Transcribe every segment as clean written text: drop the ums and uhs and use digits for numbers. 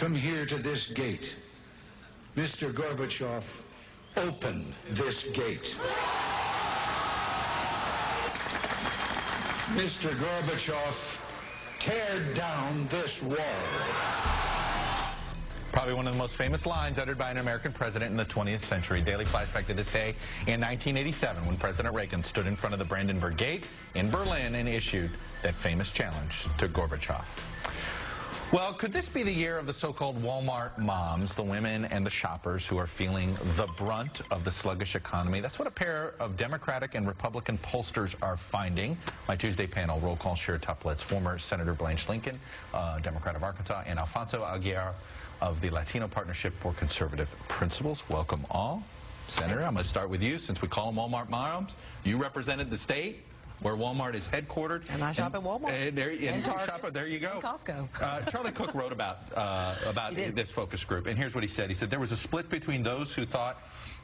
from here to this gate. Mr. Gorbachev, open this gate. Mr. Gorbachev, tear down this wall. Probably one of the most famous lines uttered by an American president in the 20th century. Daily flashback to this day in 1987 when President Reagan stood in front of the Brandenburg Gate in Berlin and issued that famous challenge to Gorbachev. Well, could this be the year of the so-called Walmart moms, the women and the shoppers who are feeling the brunt of the sluggish economy? That's what a pair of Democratic and Republican pollsters are finding. My Tuesday panel, roll call tuplets, former Senator Blanche Lincoln, Democrat of Arkansas, and Alfonso Aguilar of the Latino Partnership for Conservative Principles. Welcome all. Senator, I'm going to start with you. Since we call them Walmart moms, you represented the state where Walmart is headquartered. And I shop at Walmart. And there you go. And Costco. Charlie Cook wrote about this focus group, and here's what he said. He said there was a split between those who thought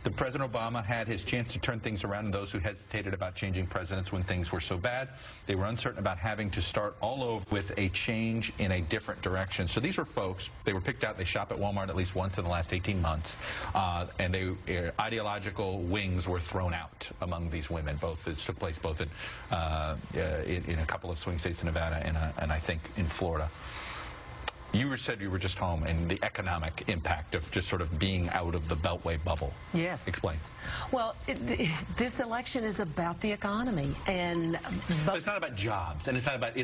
that President Obama had his chance to turn things around and those who hesitated about changing presidents when things were so bad. They were uncertain about having to start all over with a change in a different direction. So these were folks, they were picked out, they shop at Walmart at least once in the last 18 months, and ideological wings were thrown out among these women. This took place both in a couple of swing states in Nevada and I think in Florida. You said you were just home, and the economic impact of just sort of being out of the Beltway bubble. Yes. Explain. Well, this election is about the economy, but it's not about jobs, and it's about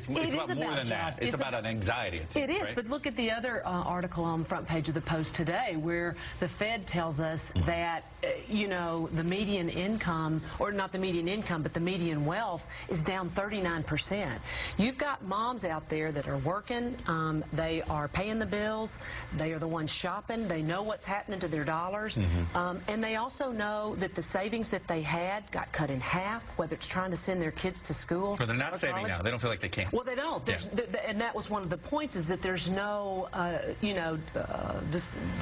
more than that. It's about an anxiety. It is, right? but look at the other article on the front page of the Post today, where the Fed tells us that the median income, or not the median income, but the median wealth is down 39%. You've got moms out there that are working. They are paying the bills. They are the ones shopping. They know what's happening to their dollars. And they also know that the savings that they had got cut in half, whether it's trying to send their kids to school. But they're not saving now. They don't feel like they can. Well, they don't. And that was one of the points, is that there's no,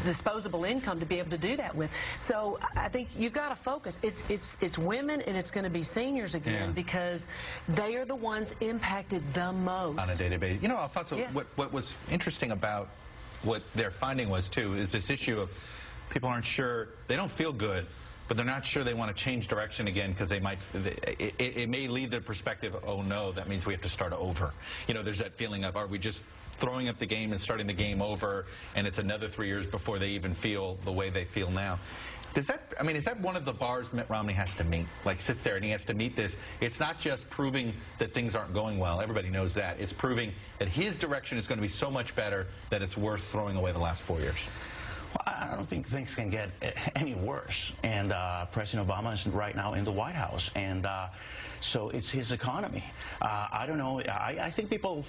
disposable income to be able to do that with. So I think you've got to focus. It's women, and it's going to be seniors again, because they are the ones impacted the most. On a day-to-day basis. You know, Alfonso, yes. what was interesting about what their finding was, too, is this issue of people aren't sure, they don't feel good, but they're not sure they want to change direction again because they might, it may lead to the perspective, oh no, that means we have to start over. There's that feeling of, are we just throwing up the game and starting the game over, and it's another 3 years before they even feel the way they feel now? Is that one of the bars Mitt Romney has to meet? Like, sits there and he has to meet this. It's not just proving that things aren't going well. Everybody knows that. It's proving that his direction is going to be so much better that it's worth throwing away the last 4 years. I don't think things can get any worse, and President Obama is right now in the White House, and so it's his economy. I don't know. I think people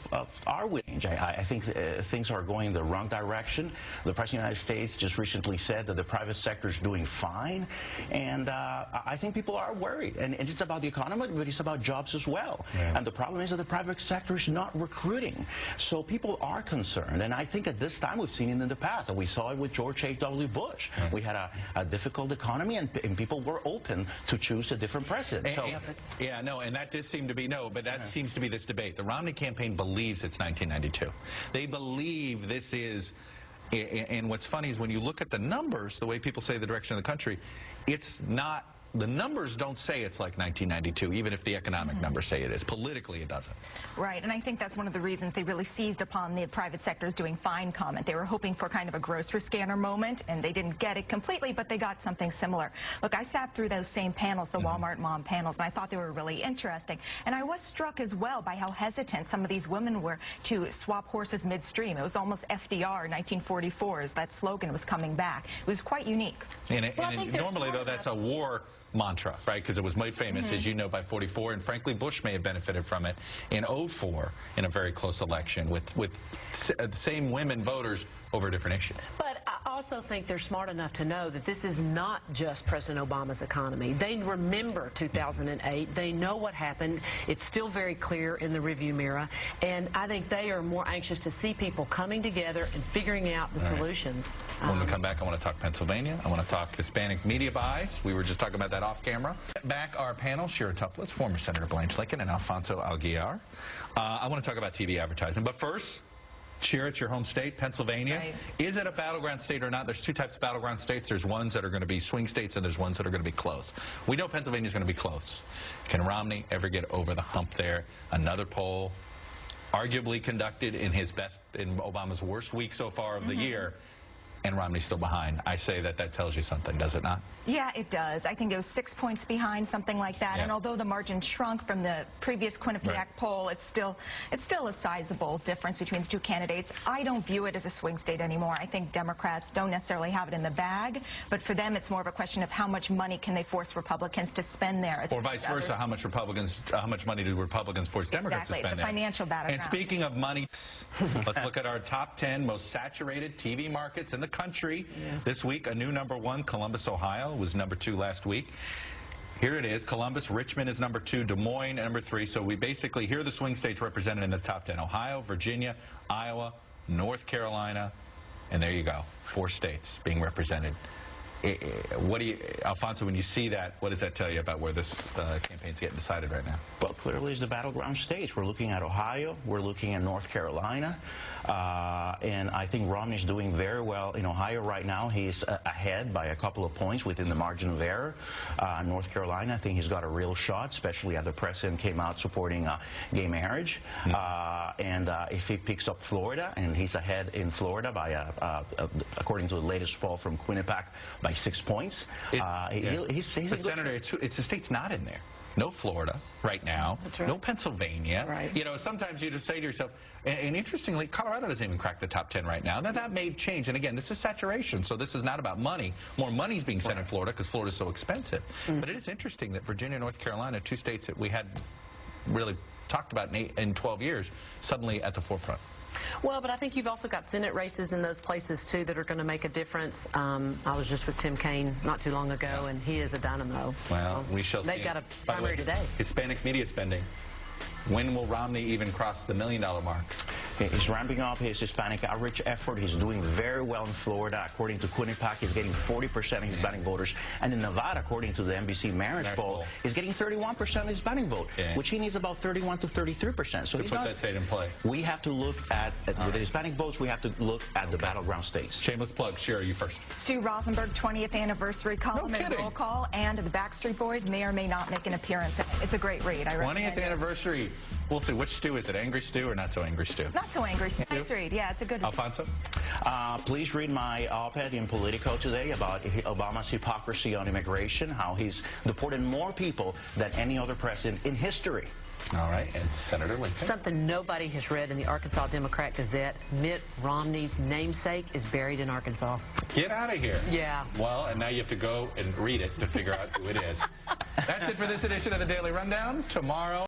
are willing to change. I think things are going the wrong direction. The President of the United States just recently said that the private sector is doing fine, and I think people are worried. And it's about the economy, but it's about jobs as well. Yeah. And the problem is that the private sector is not recruiting. So people are concerned, and I think at this time we've seen it in the past, and we saw it with George H.W. Bush. We had a difficult economy, and people were open to choose a different president. And that does seem to be, that seems to be this debate. The Romney campaign believes it's 1992. They believe this is, and what's funny is when you look at the numbers, the way people say the direction of the country, it's not. The numbers don't say it's like 1992, even if the economic numbers say it is. Politically, it doesn't. Right, and I think that's one of the reasons they really seized upon the private sector's doing fine comment. They were hoping for kind of a grocery scanner moment, and they didn't get it completely, but they got something similar. Look, I sat through those same panels, the Walmart mom panels, and I thought they were really interesting. And I was struck as well by how hesitant some of these women were to swap horses midstream. It was almost FDR, 1944, as that slogan was coming back. It was quite unique. Normally, though, that's a war mantra, right? Because it was made famous, as you know, by 44, and frankly, Bush may have benefited from it in 04 in a very close election with the same women voters over a different issue. But I also think they're smart enough to know that this is not just President Obama's economy. They remember 2008. They know what happened. It's still very clear in the review mirror, and I think they are more anxious to see people coming together and figuring out the solutions. When we come back, I want to talk Pennsylvania. I want to talk Hispanic media buys. We were just talking about that off camera. Back our panel, tuplets, former Senator Blanche Lincoln and Alfonso Aguilar. I want to talk about TV advertising, but first, Cheer at your home state, Pennsylvania. Right. Is it a battleground state or not? There's two types of battleground states. There's ones that are going to be swing states, and there's ones that are going to be close. We know Pennsylvania's going to be close. Can Romney ever get over the hump there? Another poll, arguably conducted in Obama's worst week so far of the year, and Romney's still behind. I say that tells you something, does it not? Yeah, it does. I think it was 6 points behind, something like that. Yeah. And although the margin shrunk from the previous Quinnipiac poll, it's still a sizable difference between the two candidates. I don't view it as a swing state anymore. I think Democrats don't necessarily have it in the bag, but for them it's more of a question of how much money can they force Republicans to spend there. Or vice versa, how much money do Republicans force Democrats to spend there? It's a financial battleground. And speaking of money, let's look at our top 10 most saturated TV markets in the country. This week, a new #1, Columbus, Ohio, was #2 last week. Here it is. Columbus, Richmond is #2, Des Moines #3. So we basically, here are the swing states represented in the top 10. Ohio, Virginia, Iowa, North Carolina, and there you go. 4 states being represented. Alfonso, when you see that, what does that tell you about where this campaign's getting decided right now? Well, clearly it's the battleground states. We're looking at Ohio. We're looking at North Carolina. And I think Romney's doing very well in Ohio right now. He's ahead by a couple of points within the margin of error. North Carolina, I think he's got a real shot, especially as the president came out supporting gay marriage. And if he picks up Florida, and he's ahead in Florida by, according to the latest poll from Quinnipiac, by 6 points. But Senator, it's the states not in there. No Florida right now. That's right. No Pennsylvania. Right. You know, sometimes you just say to yourself, and interestingly, Colorado doesn't even crack the top 10 right now. Now, that may change. And again, this is saturation, so this is not about money. More money's being spent in Florida because Florida's so expensive. But it is interesting that Virginia and North Carolina, 2 states that we had really talked about in 12 years, suddenly at the forefront. Well, but I think you've also got Senate races in those places, too, that are going to make a difference. I was just with Tim Kaine not too long ago, and he is a dynamo. Well, we shall see. They've got a primary today. Hispanic media spending. When will Romney even cross the $1 million mark? He's ramping up his Hispanic outreach effort. He's doing very well in Florida. According to Quinnipiac, he's getting 40% of Hispanic voters. And in Nevada, according to the NBC Marriage Poll, he's getting 31% of Hispanic vote, which he needs about 31 to 33%. So to put that state in play. We have to look at, with the Hispanic votes, we have to look at the battleground states. Shameless plug. Shira, you first. Stu Rothenberg, 20th anniversary column and roll call, and the Backstreet Boys may or may not make an appearance. It's a great read. I recommend 20th anniversary. We'll see. Which Stu is it? Angry Stu or not so angry Stu? Not so angry. Nice read. Yeah, it's a good read. Alfonso? Please read my op-ed in Politico today about Obama's hypocrisy on immigration, how he's deported more people than any other president in history. All right, and Senator Lincoln. Something nobody has read in the Arkansas Democrat Gazette. Mitt Romney's namesake is buried in Arkansas. Get out of here. Yeah. Well, and now you have to go and read it to figure out who it is. That's it for this edition of the Daily Rundown. Tomorrow.